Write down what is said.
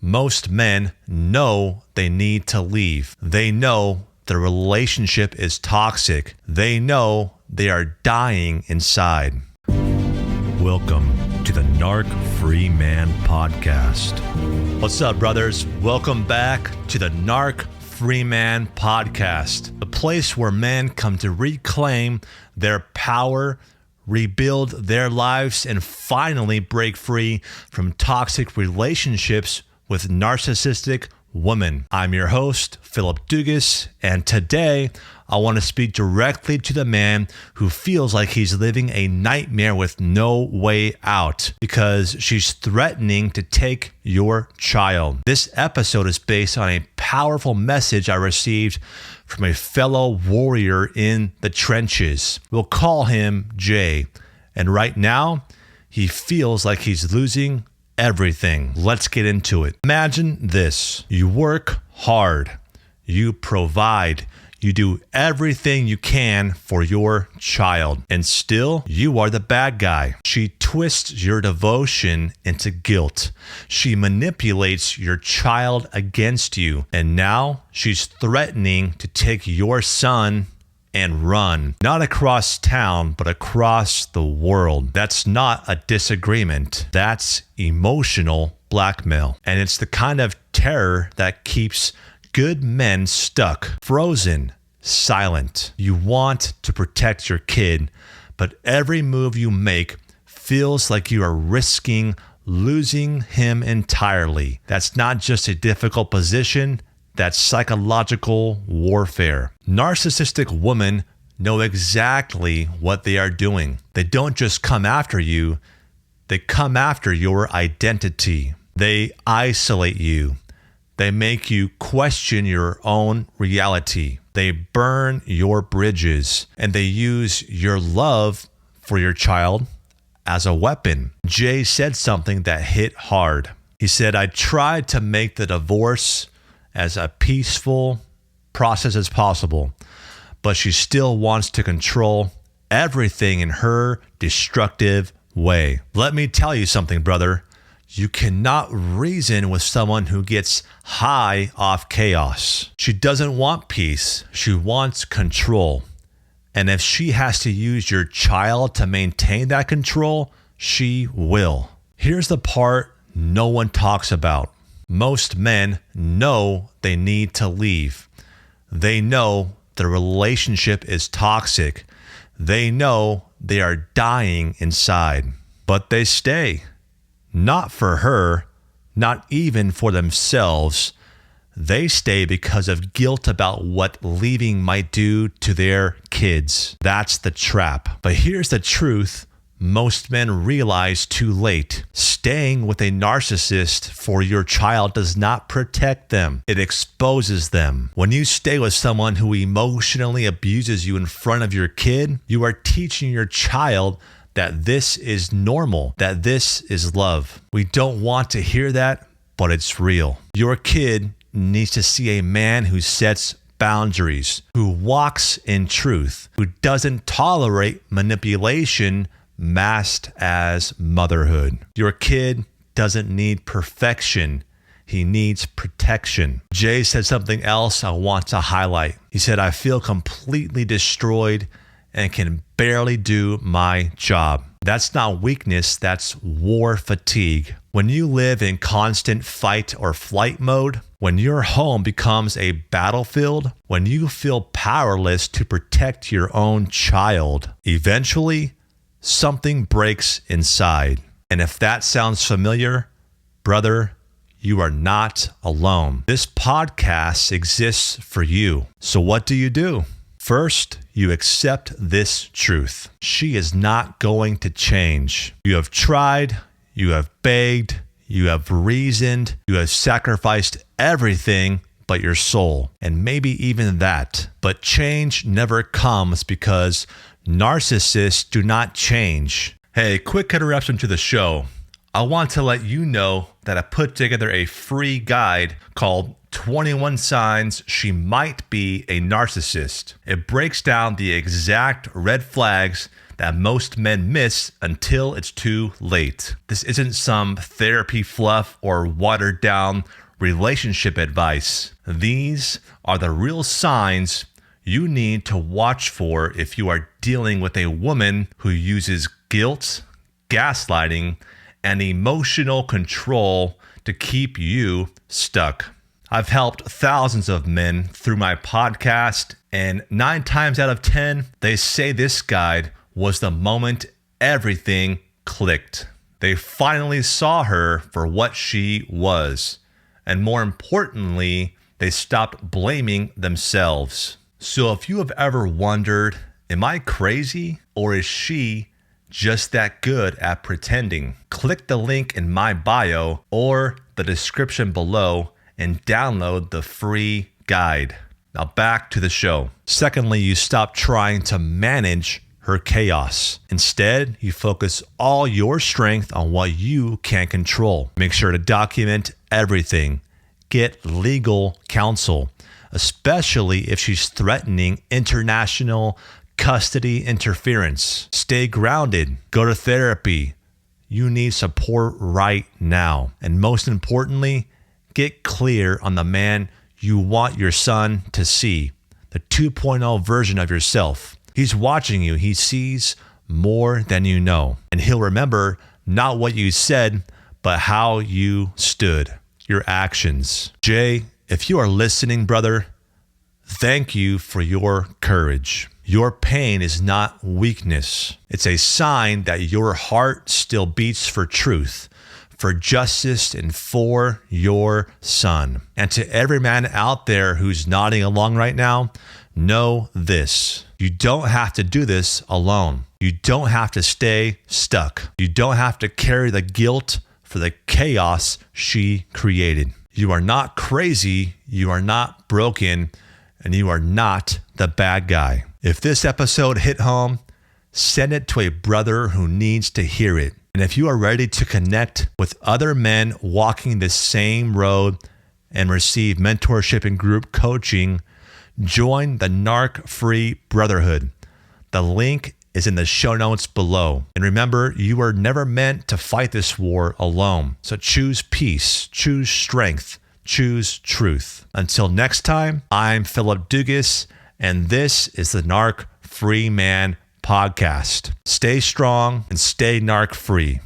Most men know they need to leave. They know the relationship is toxic. They know they are dying inside. Welcome to the Narc Free Man Podcast. What's up, brothers? Welcome back to the Narc Free Man Podcast, the place where men come to reclaim their power, rebuild their lives, and finally break free from toxic relationships with narcissistic women. I'm your host, Phillip Dugas, and today I want to speak directly to the man who feels like he's living a nightmare with no way out because she's threatening to take your child. This episode is based on a powerful message I received from a fellow warrior in the trenches. We'll call him Jay, and right now he feels like he's losing everything. Let's get into it. Imagine this. You work hard. You provide. You do everything you can for your child, and still you are the bad guy. She twists your devotion into guilt. She manipulates your child against you, and now she's threatening to take your son and run, not across town, but across the world. That's not a disagreement. That's emotional blackmail. And it's the kind of terror that keeps good men stuck, frozen, silent. You want to protect your kid, but every move you make feels like you are risking losing him entirely. That's not just a difficult position. That's psychological warfare. Narcissistic women know exactly what they are doing. They don't just come after you, they come after your identity. They isolate you. They make you question your own reality. They burn your bridges, and they use your love for your child as a weapon. Jay said something that hit hard. He said, "I tried to make the divorce as a peaceful process as possible, but she still wants to control everything in her destructive way." Let me tell you something, brother. You cannot reason with someone who gets high off chaos. She doesn't want peace. She wants control. And if she has to use your child to maintain that control, she will. Here's the part no one talks about. Most men know they need to leave. They know the relationship is toxic. They know they are dying inside, but they stay. Not for her, not even for themselves. They stay because of guilt about what leaving might do to their kids. That's the trap. But here's the truth most men realize too late. Staying with a narcissist for your child does not protect them. It exposes them. When you stay with someone who emotionally abuses you in front of your kid, you are teaching your child that this is normal, that this is love. We don't want to hear that, but it's real. Your kid needs to see a man who sets boundaries, who walks in truth, who doesn't tolerate manipulation masked as motherhood. Your kid doesn't need perfection. He needs protection. Jay said something else I want to highlight. He said, "I feel completely destroyed and can barely do my job." That's not weakness, that's war fatigue. When you live in constant fight or flight mode, when your home becomes a battlefield, when you feel powerless to protect your own child, eventually something breaks inside. And if that sounds familiar, brother, you are not alone. This podcast exists for you. So what do? First, you accept this truth. She is not going to change. You have tried, you have begged, you have reasoned, you have sacrificed everything but your soul, and maybe even that. But change never comes because narcissists do not change. Hey, quick interruption to the show. I want to let you know that I put together a free guide called 21 Signs She Might Be a Narcissist. It breaks down the exact red flags that most men miss until it's too late. This isn't some therapy fluff or watered down relationship advice. These are the real signs you need to watch for if you are dealing with a woman who uses guilt, gaslighting, and emotional control to keep you stuck. I've helped thousands of men through my podcast, and 9 times out of 10, they say this guide was the moment everything clicked. They finally saw her for what she was, and more importantly, they stopped blaming themselves. So if you have ever wondered, am I crazy or is she just that good at pretending? Click the link in my bio or the description below and download the free guide. Now back to the show. Secondly, you stop trying to manage her chaos. Instead, you focus all your strength on what you can control. Make sure to document everything. Get legal counsel, especially if she's threatening international custody interference. Stay grounded. Go to therapy. You need support right now. And most importantly, get clear on the man you want your son to see, the 2.0 version of yourself. He's watching you. He sees more than you know. And he'll remember not what you said, but how you stood, your actions. Jay, if you are listening, brother, thank you for your courage. Your pain is not weakness. It's a sign that your heart still beats for truth, for justice, and for your son. And to every man out there who's nodding along right now, know this. You don't have to do this alone. You don't have to stay stuck. You don't have to carry the guilt for the chaos she created. You are not crazy. You are not broken. And you are not the bad guy. If this episode hit home, send it to a brother who needs to hear it. And if you are ready to connect with other men walking the same road and receive mentorship and group coaching, join the Narc Free Brotherhood. The link is in the show notes below. And remember, you were never meant to fight this war alone. So choose peace, choose strength, choose truth. Until next time, I'm Phillip Dugas, and this is the Narc Free Man Podcast. Stay strong and stay narc free.